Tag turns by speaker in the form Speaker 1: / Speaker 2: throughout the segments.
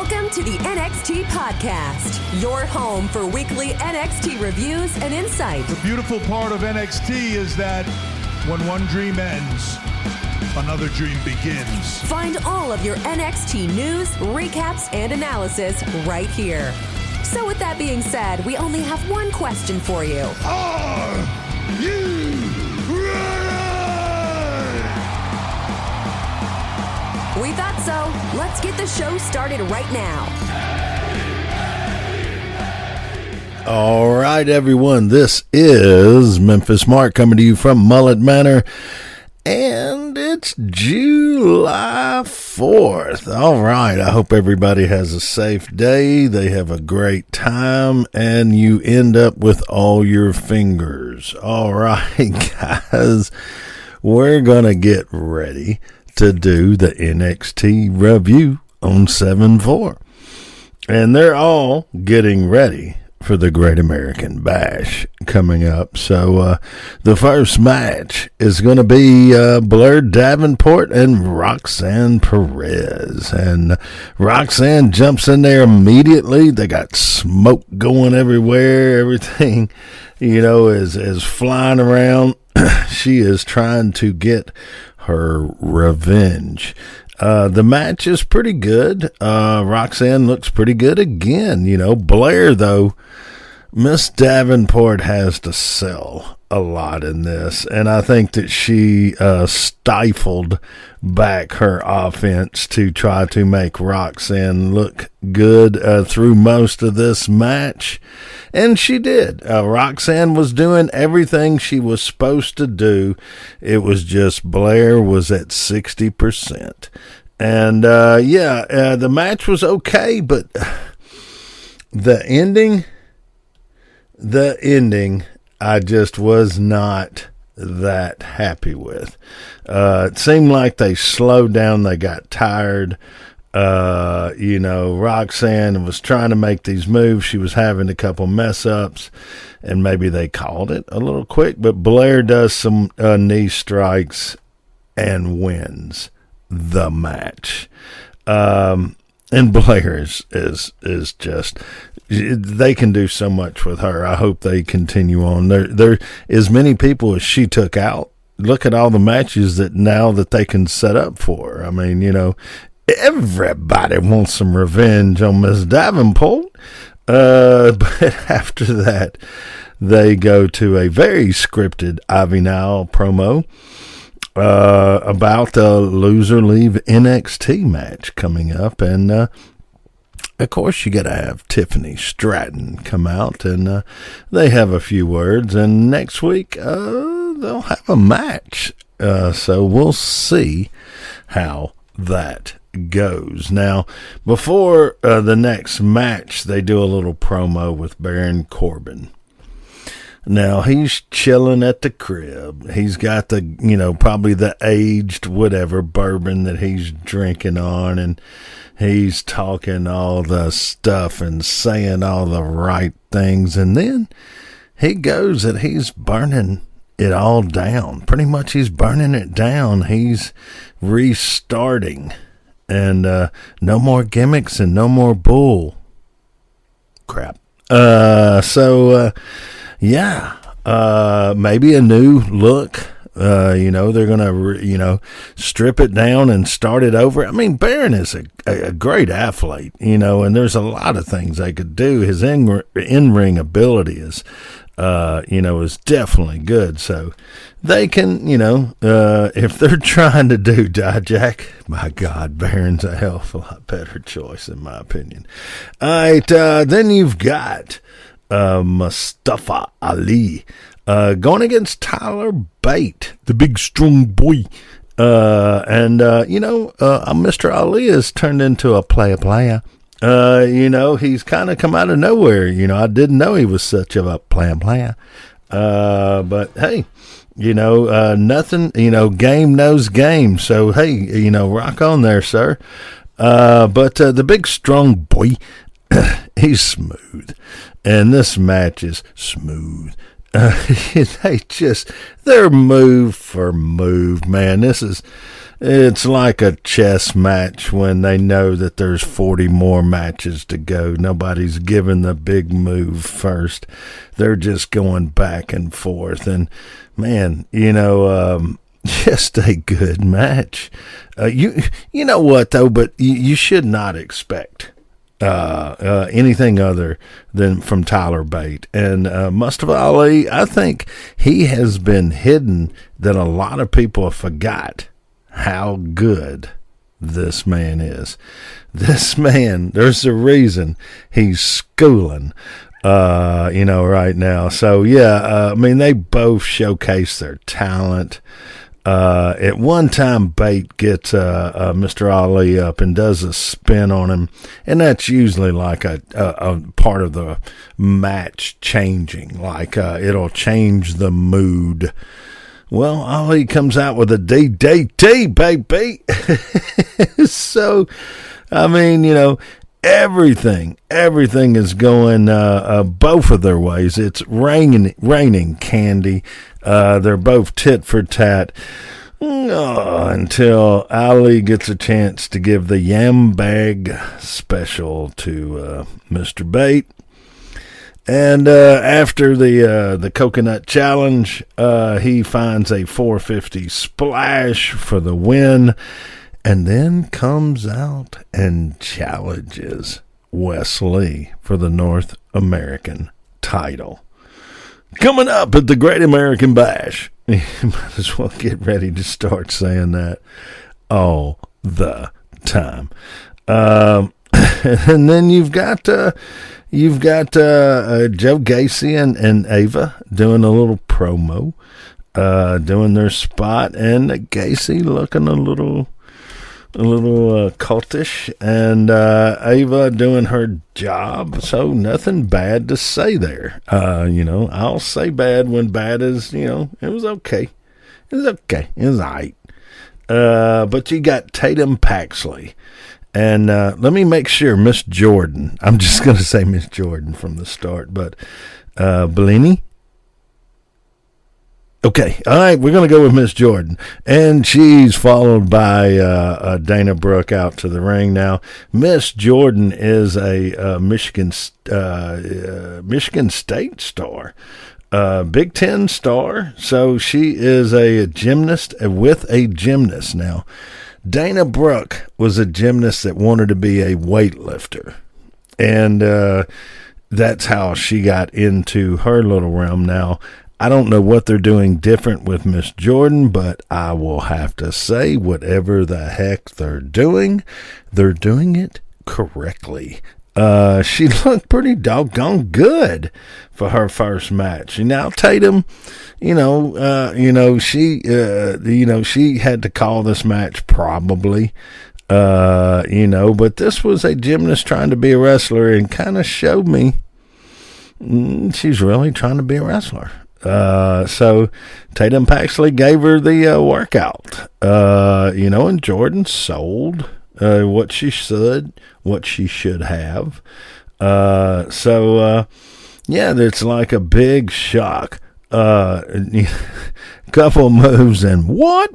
Speaker 1: Welcome to the NXT Podcast, your home for weekly NXT reviews and insight.
Speaker 2: The beautiful part of NXT is that when one dream ends, another dream begins.
Speaker 1: Find all of your NXT news, recaps, and analysis right here. So with that being said, we only have one question for you.
Speaker 2: Are you ready?
Speaker 1: We thought so. Let's get the show started right now.
Speaker 3: All right, everyone. This is Memphis Mark coming to you from Mullet Manor. And it's July 4th. All right. I hope everybody has a safe day. They have a great time. And you end up with all your fingers. All right, guys. We're going to get ready to do the NXT review on 7/4. And they're all getting ready for the Great American Bash coming up. So the first match is going to be Blair, Davenport, and Roxanne Perez. And Roxanne jumps in there immediately. They got smoke going everywhere. Everything, is flying around. She is trying to get her revenge. The match is pretty good. Roxanne looks pretty good again. Blair, though, Miss Davenport has to sell a lot in this, and I think that she stifled back her offense to try to make Roxanne look good through most of this match, and she did. Roxanne was doing everything she was supposed to do. It was just Blair was at 60%. And, the match was okay, but the ending, I just was not that happy with. It seemed like they slowed down. They got tired. Roxanne was trying to make these moves. She was having a couple mess ups, and maybe they called it a little quick, but Blair does some knee strikes and wins the match. And Blair is just, they can do so much with her. I hope they continue on. There as many people as she took out. Look at all the matches that they can set up for her. I mean, everybody wants some revenge on Miss Davenport. But after that, they go to a very scripted Ivy Nile promo about the Loser Leave NXT match coming up. And, of course, you got to have Tiffany Stratton come out, and they have a few words. And next week, they'll have a match. So we'll see how that goes. Now, before the next match, they do a little promo with Baron Corbin. Now, he's chilling at the crib. He's got the, probably the aged whatever bourbon that he's drinking on, and he's talking all the stuff and saying all the right things. And then he goes and he's burning it all down. Pretty much he's burning it down. He's restarting. And no more gimmicks and no more bull crap. Maybe a new look. They're going to, strip it down and start it over. I mean, Baron is a great athlete, and there's a lot of things they could do. His in-ring ability is, is definitely good. So they can, if they're trying to do Dijak, my God, Baron's a hell of a lot better choice, in my opinion. All right, then you've got Mustafa Ali going against Tyler Bate, the big strong boy. Mr. Ali has turned into a player. He's kind of come out of nowhere. I didn't know he was such of a player. But hey, nothing, game knows game. So, hey, rock on there, sir. But the big strong boy, he's smooth. And this match is smooth. they're move for move, man. It's like a chess match when they know that there's 40 more matches to go. Nobody's giving the big move first. They're just going back and forth. And, man, just a good match. You know what, though, but you should not expect anything other than from Tyler Bate. And Mustafa Ali, I think he has been hidden that a lot of people forgot how good this man is. This man, there's a reason he's schooling, right now. So, they both showcase their talent. At one time, Bate gets Mr. Ali up and does a spin on him, and that's usually like a part of the match changing, like it'll change the mood. Well, Ali comes out with a DDT, baby. So, everything is going both of their ways. It's raining candy. They're both tit for tat until Ali gets a chance to give the yam bag special to Mr. Bate. And after the coconut challenge, he finds a 450 splash for the win, and then comes out and challenges Wesley for the North American title. Coming up at the Great American Bash. You might as well get ready to start saying that all the time. And then you've got Joe Gacy and Ava doing a little promo, doing their spot, and Gacy looking a little cultish, and Ava doing her job. So nothing bad to say there. I'll say bad when bad is, it was okay. It was okay. It was all right. But you got Tatum Paxley. And let me make sure, Miss Jordan. I'm just going to say Miss Jordan from the start, but Bellini. Okay, all right, we're going to go with Miss Jordan. And she's followed by Dana Brooke out to the ring now. Miss Jordan is a Michigan State star, Big Ten star. So she is a gymnast with a gymnast now. Dana Brooke was a gymnast that wanted to be a weightlifter, and that's how she got into her little realm. Now, I don't know what they're doing different with Miss Jordan, but I will have to say whatever the heck they're doing it correctly. She looked pretty doggone good for her first match. And now Tatum, she had to call this match probably, but this was a gymnast trying to be a wrestler and kind of showed me she's really trying to be a wrestler. So Tatum Paxley gave her the workout, and Jordan sold what she should have. It's like a big shock. Couple moves and what?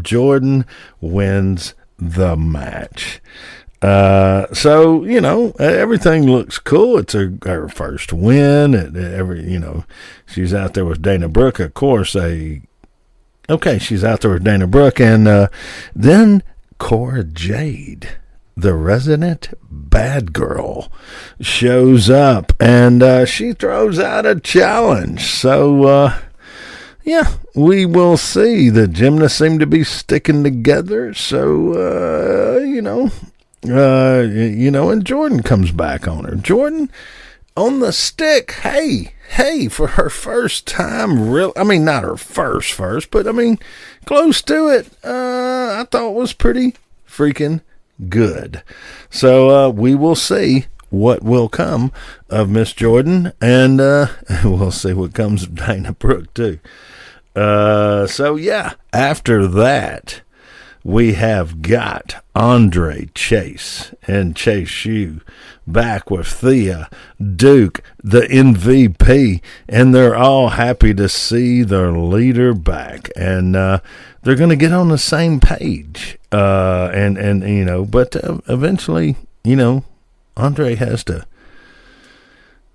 Speaker 3: Jordan wins the match. Everything looks cool. It's her first win. She's out there with Dana Brooke, of course. She's out there with Dana Brooke, and then Cora Jade, the resident bad girl, shows up, and she throws out a challenge. So, we will see. The gymnasts seem to be sticking together. So, and Jordan comes back on her. Jordan on the stick. Hey, for her first time, not her first, but close to it. I thought was pretty freaking good. So, we will see what will come of Miss Jordan, and we'll see what comes of Dana Brooke too. After that, we have got Andre Chase and Chase U back with Thea, Duke, the MVP, and they're all happy to see their leader back. And they're going to get on the same page. But eventually, Andre has to.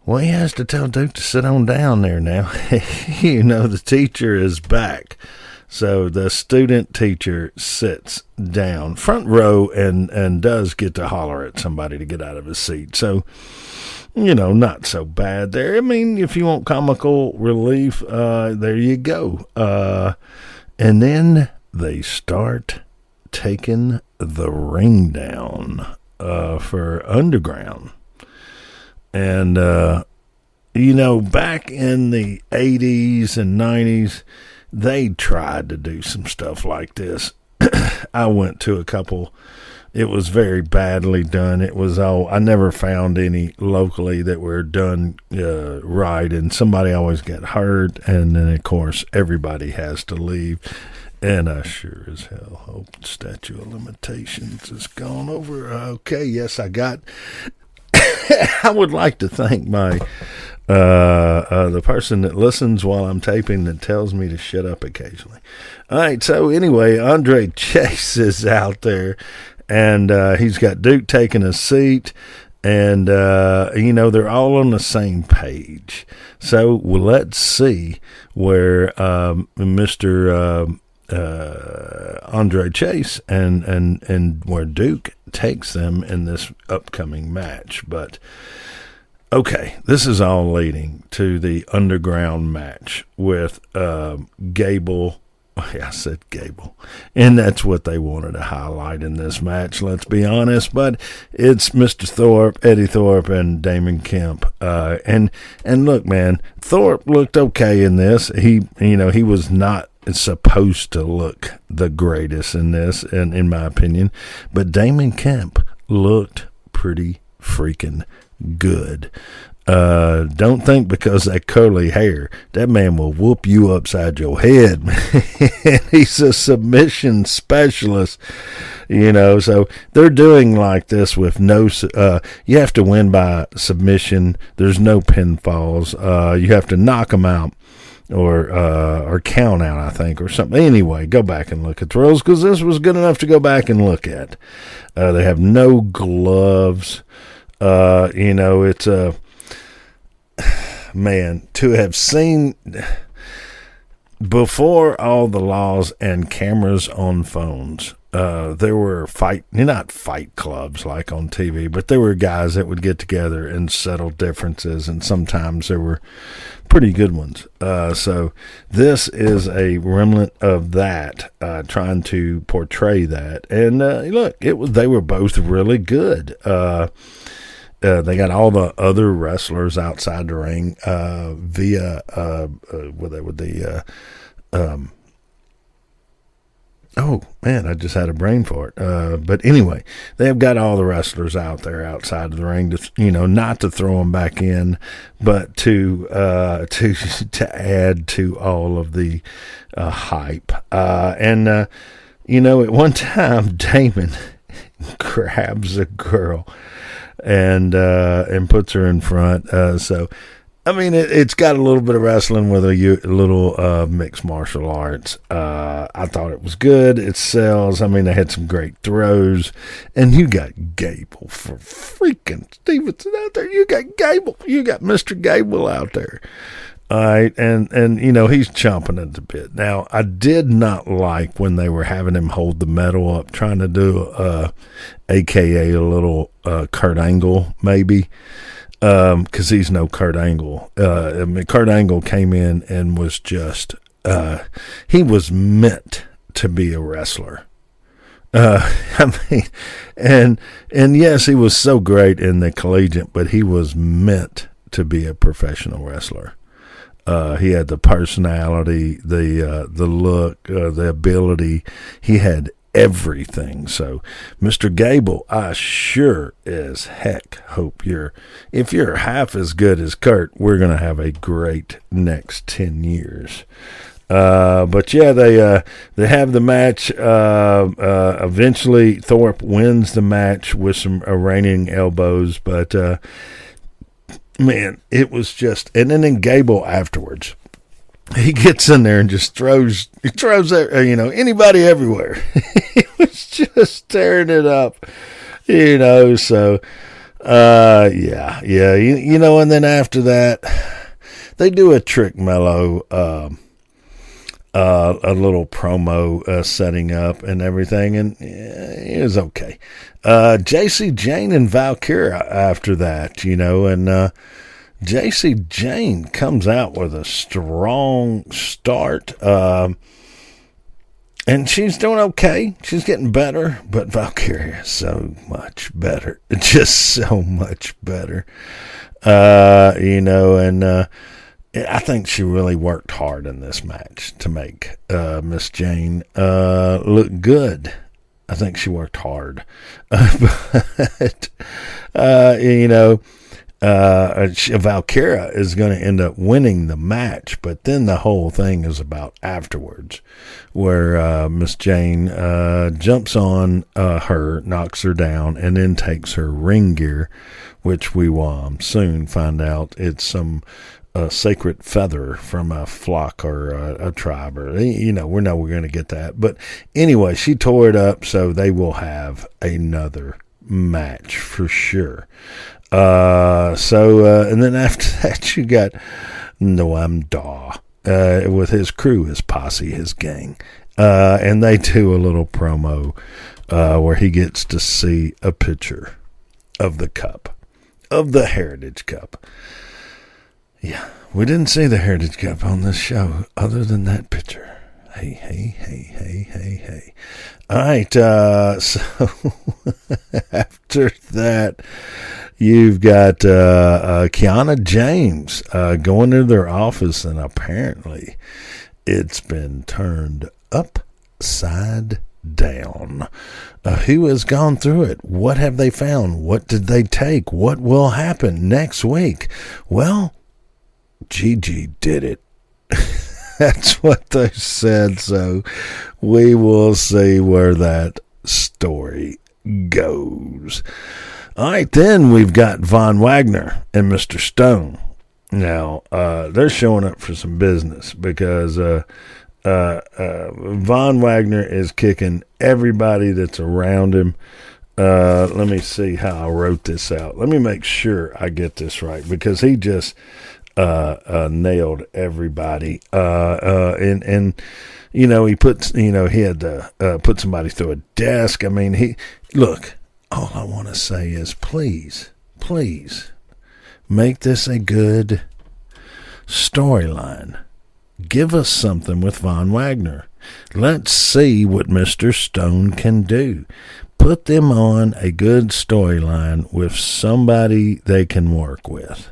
Speaker 3: Well, he has to tell Duke to sit on down there now. The teacher is back. So the student teacher sits down front row and does get to holler at somebody to get out of his seat. So, not so bad there. I mean, if you want comical relief, there you go. And then they start taking the ring down for UnderGround. And, back in the 80s and 90s, they tried to do some stuff like this. I went to a couple. It was very badly done. It was I never found any locally that were done right, and somebody always got hurt, and then, of course, everybody has to leave. And I sure as hell hope the statute of limitations is gone over. Okay, yes, I got... I would like to thank my the person that listens while I'm taping that tells me to shut up occasionally. All right, so anyway, Andre Chase is out there, and he's got Duke taking a seat, and they're all on the same page. So let's see where Mr. Andre Chase and where Duke takes them in this upcoming match. But okay, this is all leading to the UnderGround match with Gable. I said Gable, and that's what they wanted to highlight in this match, let's be honest. But it's Mr. Thorpe, Eddie Thorpe, and Damon Kemp. And look, man, Thorpe looked okay in this. He was not supposed to look the greatest in this, in my opinion, but Damon Kemp looked pretty freaking good. Don't think because that curly hair, that man will whoop you upside your head. He's a submission specialist, so they're doing like this with no, you have to win by submission. There's no pinfalls. You have to knock them out or count out, I think, or something. Anyway, go back and look at the rules, because this was good enough to go back and look at. They have no gloves. It's a... Man, to have seen before all the laws and cameras on phones, there were not fight clubs like on TV, but there were guys that would get together and settle differences, and sometimes there were pretty good ones. So this is a remnant of that, trying to portray that. And look, they were both really good. They got all the other wrestlers outside the ring via oh man, I just had a brain fart. But anyway, they have got all the wrestlers out there outside of the ring to, not to throw them back in, but to add to all of the hype. At one time, Damon grabs a girl and puts her in front. It's got a little bit of wrestling with a little mixed martial arts. I thought it was good. It sells. They had some great throws. And you got Gable for freaking Stevenson out there. You got Gable. You got Mr. Gable out there. All right, and he's chomping at the bit. Now, I did not like when they were having him hold the medal up, trying to do AKA a little Kurt Angle, maybe, because he's no Kurt Angle. Kurt Angle came in and was just, he was meant to be a wrestler. And yes, he was so great in the collegiate, but he was meant to be a professional wrestler. He had the personality, the look, the ability. He had everything. So, Mr. Gable, I sure as heck hope if you're half as good as Kurt, we're going to have a great next 10 years. But yeah, they have the match. Eventually, Thorpe wins the match with some raining elbows. But man, it was just. And then Gable afterwards, he gets in there and just throws anybody everywhere. He was just tearing it up, So yeah. And then after that, they do a Trick Mello. A little promo setting up and everything, and it was okay. JC Jane and Valkyria after that, and JC Jane comes out with a strong start, and she's doing okay. She's getting better, but Valkyria is so much better. Just so much better, I think she really worked hard in this match to make Miss Jane look good. I think she worked hard. But, Valkyria is going to end up winning the match, but then the whole thing is about afterwards, where Miss Jane jumps on her, knocks her down, and then takes her ring gear, which we will soon find out it's some sacred feather from a flock or a tribe, or we're going to get that. But anyway, she tore it up, so they will have another match for sure. And then after that, you got Noam Dar with his crew, his posse, his gang, and they do a little promo where he gets to see a picture of the cup, of the Heritage Cup. Yeah, we didn't see the Heritage Cup on this show other than that picture. Hey. All right, so after that, you've got Kiana James going to their office, and apparently it's been turned upside down. Who has gone through it? What have they found? What did they take? What will happen next week? Well, Gigi did it. That's what they said, so we will see where that story goes. All right, then we've got Von Wagner and Mr. Stone. Now, they're showing up for some business because Von Wagner is kicking everybody that's around him. Let me see how I wrote this out. Let me make sure I get this right, because he just nailed everybody. And he puts, he had to put somebody through a desk. I mean, all I want to say is please make this a good storyline. Give us something with Von Wagner. Let's see what Mr. Stone can do. Put them on a good storyline with somebody they can work with.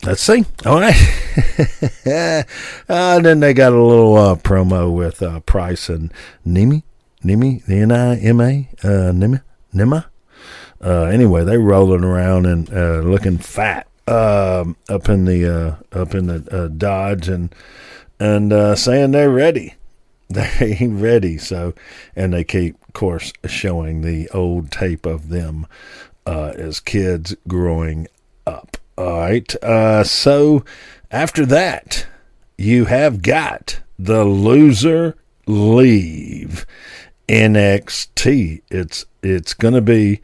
Speaker 3: Let's see. All right. Then they got a little promo with Price and Nimi, N-I-M-A, Nima. Anyway, they rolling around and looking fat up in the Dodge and saying they're ready. They ready. So, and they keep, of course, showing the old tape of them as kids growing up. All right, so after that, you have got the loser leave NXT. It's going to be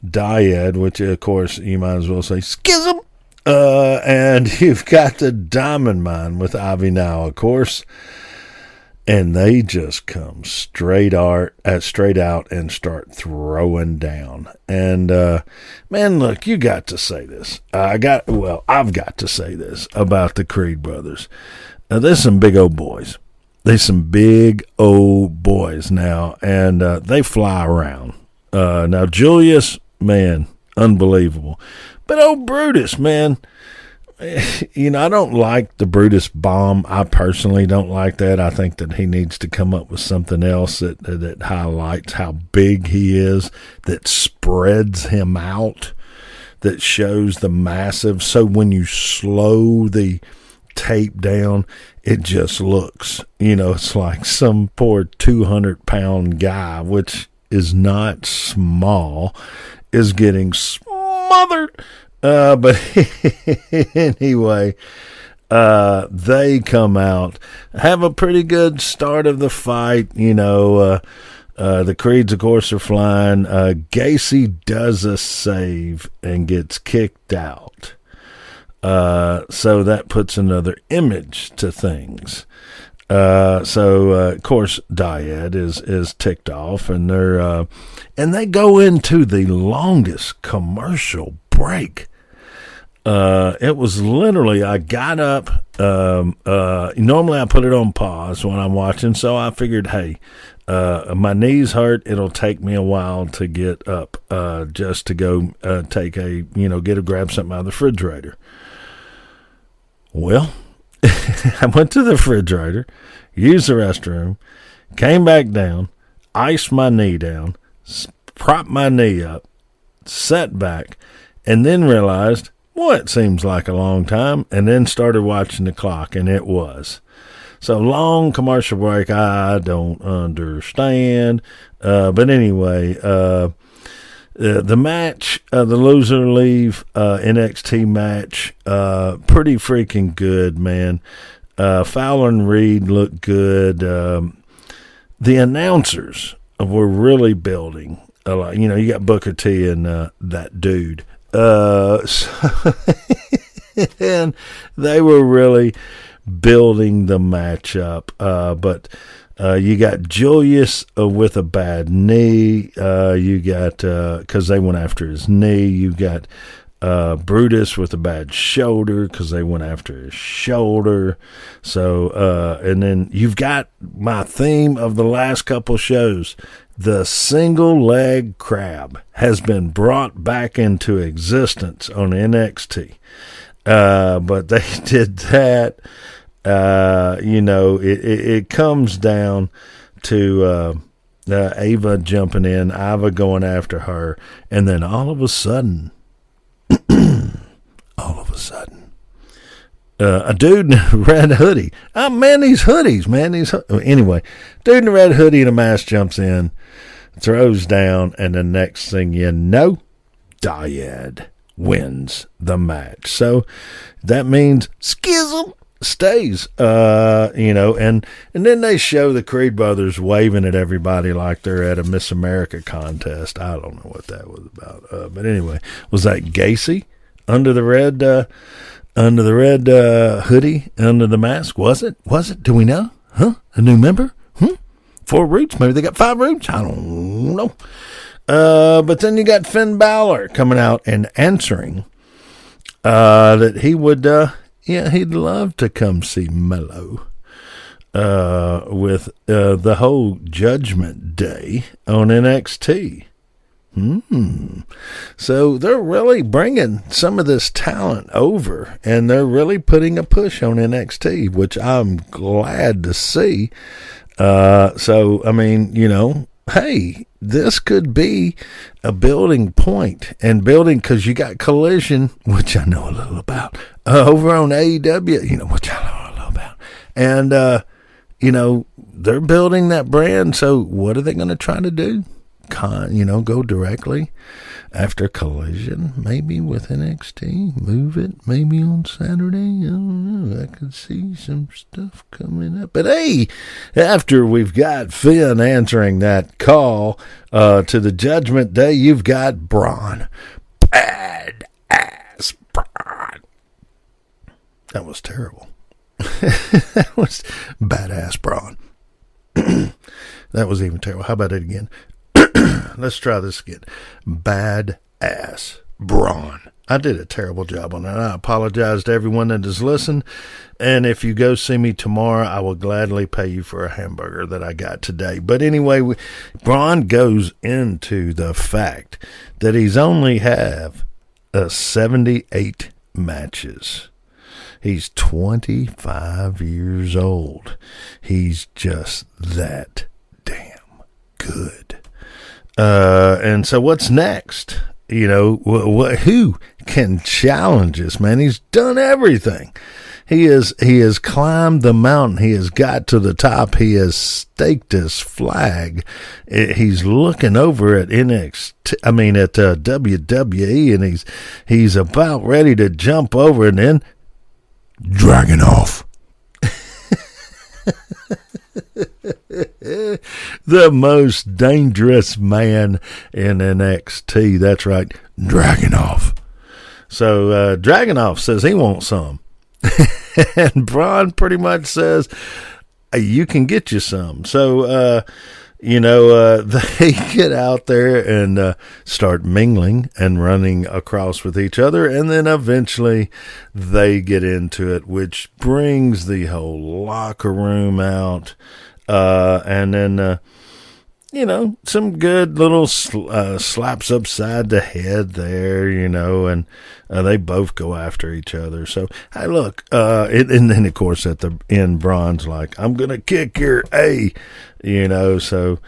Speaker 3: Dyad, which, of course, you might as well say Schism. And you've got the Diamond Mine with Avi now, of course. And they just come straight out and start throwing down. And, man, look, you got to say this. I've got to say this about the Creed brothers. There's some big old boys. There's some big old boys now, and they fly around. Now, Julius, man, unbelievable. But old Brutus, man, I don't like the Brutus bomb. I personally don't like that. I think that he needs to come up with something else that highlights how big he is, that spreads him out, that shows the massive. So when you slow the tape down, it just looks, it's like some poor 200-pound guy, which is not small, is getting smothered. But anyway, they come out, have a pretty good start of the fight. The Creeds, of course, are flying. Gacy does a save and gets kicked out. So that puts another image to things. Of course, Dyad is ticked off, and they go into the longest commercial break. It was literally, I got up, normally I put it on pause when I'm watching, so I figured, hey, my knees hurt, it'll take me a while to get up, just to go, grab something out of the refrigerator. Well, I went to the refrigerator, used the restroom, came back down, iced my knee down, propped my knee up, sat back, and then realized, it seems like a long time, and then started watching the clock, and it was. So long commercial break, I don't understand. But anyway, the match, the loser leave NXT match, pretty freaking good, man. Fowler and Reed looked good. The announcers were really building a lot. You got Booker T and that dude. And they were really building the match up. But you got Julius with a bad knee. You got, because they went after his knee. You got Brutus with a bad shoulder because they went after his shoulder. So, and then you've got my theme of the last couple shows. The single leg crab has been brought back into existence on NXT. But they did that. It comes down to Ava jumping in, Iva going after her, and then all of a sudden, a dude in a red hoodie. Oh, man, these hoodies, man. Anyway, dude in a red hoodie and a mask jumps in, throws down, and the next thing you know, Dyad wins the match. So that means Schism stays, and then they show the Creed brothers waving at everybody like they're at a Miss America contest. I don't know what that was about. But anyway, was that Gacy under the red hoodie, under the mask? Was it? Do we know? Huh? A new member? 4 roots? Maybe they got 5 roots? I don't know. But then you got Finn Balor coming out and answering that he would, he'd love to come see Mello with the whole Judgment Day on NXT. So they're really bringing some of this talent over, and they're really putting a push on NXT, which I'm glad to see. So, I mean, hey, this could be a building point, and building, because you got Collision, which I know a little about, over on AEW, which I know a little about, and, they're building that brand. So what are they going to try to do? Go directly after Collision, maybe with NXT, move it maybe on Saturday. I don't know. I could see some stuff coming up. But hey, after we've got Finn answering that call to the Judgment Day, you've got Braun. Badass Braun. That was terrible. That was badass Braun. That was even terrible. How about it again? Let's try this again. Badass Braun. I did a terrible job on that. I apologize to everyone that has listened. And if you go see me tomorrow, I will gladly pay you for a hamburger that I got today. But anyway, Braun goes into the fact that he's only have 78 matches. He's 25 years old. He's just that damn good. And so what's next? Who can challenge this man? He's done everything. He has climbed the mountain. He has got to the top. He has staked his flag. He's looking over at NXT. I mean at WWE, and he's about ready to jump over, and then dragging off. The most dangerous man in NXT. That's right, Dragunov. So Dragunov says he wants some. And Braun pretty much says, you can get you some. So, they get out there and start mingling and running across with each other. And then eventually they get into it, which brings the whole locker room out. And then, some good little slaps upside the head there, and they both go after each other. So, hey, look, and then, of course, at the end, Braun's like, I'm going to kick your A, so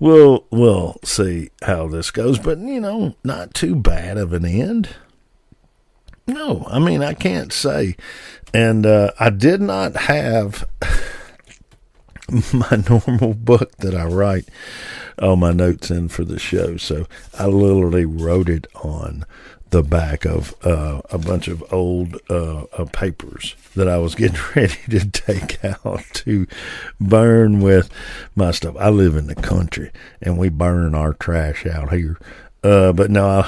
Speaker 3: we'll see how this goes. But, not too bad of an end. No, I mean, I can't say. And I did not have my normal book that I write all my notes in for the show, so I literally wrote it on the back of a bunch of old papers that I was getting ready to take out to burn with my stuff. I live in the country and we burn our trash out here, but no,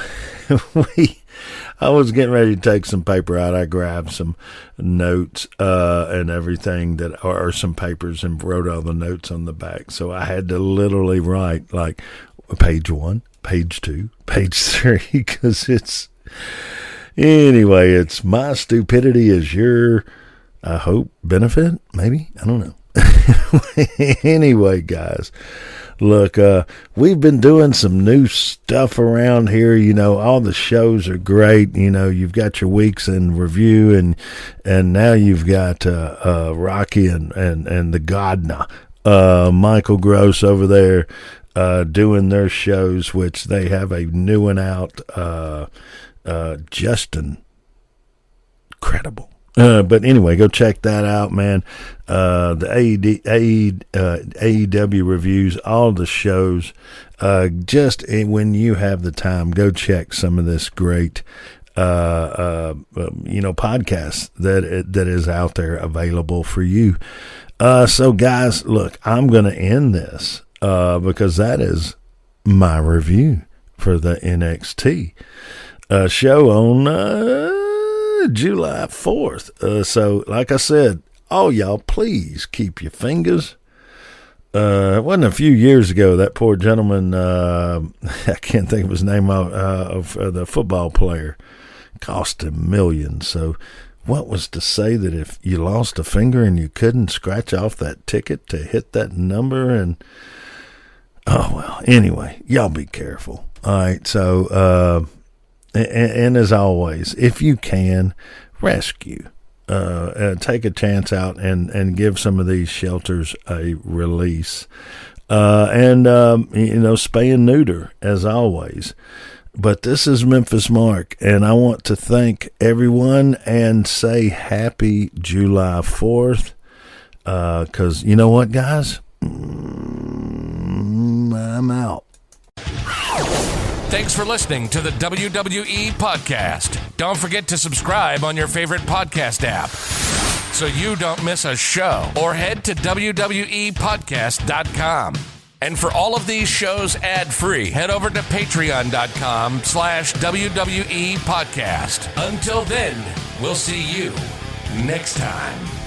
Speaker 3: I was getting ready to take some paper out. I grabbed some notes and everything or some papers, and wrote all the notes on the back. So I had to literally write like page 1, page 2, page 3, because it's my stupidity is your, I hope, benefit, maybe? I don't know. Anyway, guys. Look, we've been doing some new stuff around here. All the shows are great. You've got your weeks in review, and now you've got Rocky and the Godna, Michael Gross over there doing their shows, which they have a new one out. Justin, incredible. But anyway, go check that out, man. The AEW reviews, all the shows. Just when you have the time, go check some of this great, podcasts that is out there available for you. So guys, look, I'm going to end this, because that is my review for the NXT, show on, July 4th. So, like I said, all y'all, please keep your fingers. It wasn't a few years ago, that poor gentleman, I can't think of his name, of the football player, cost him millions. So, what was to say that if you lost a finger and you couldn't scratch off that ticket to hit that number? And, oh, well, anyway, y'all be careful. All right, so, and as always, if you can, rescue, take a chance out and give some of these shelters a release, and spay and neuter as always. But this is Memphis Mark, and I want to thank everyone and say happy July 4th, because you know what, guys? I'm out.
Speaker 4: Thanks for listening to the WWE Podcast. Don't forget to subscribe on your favorite podcast app so you don't miss a show, or head to WWEpodcast.com. And for all of these shows ad-free, head over to patreon.com/WWE Podcast. Until then, we'll see you next time.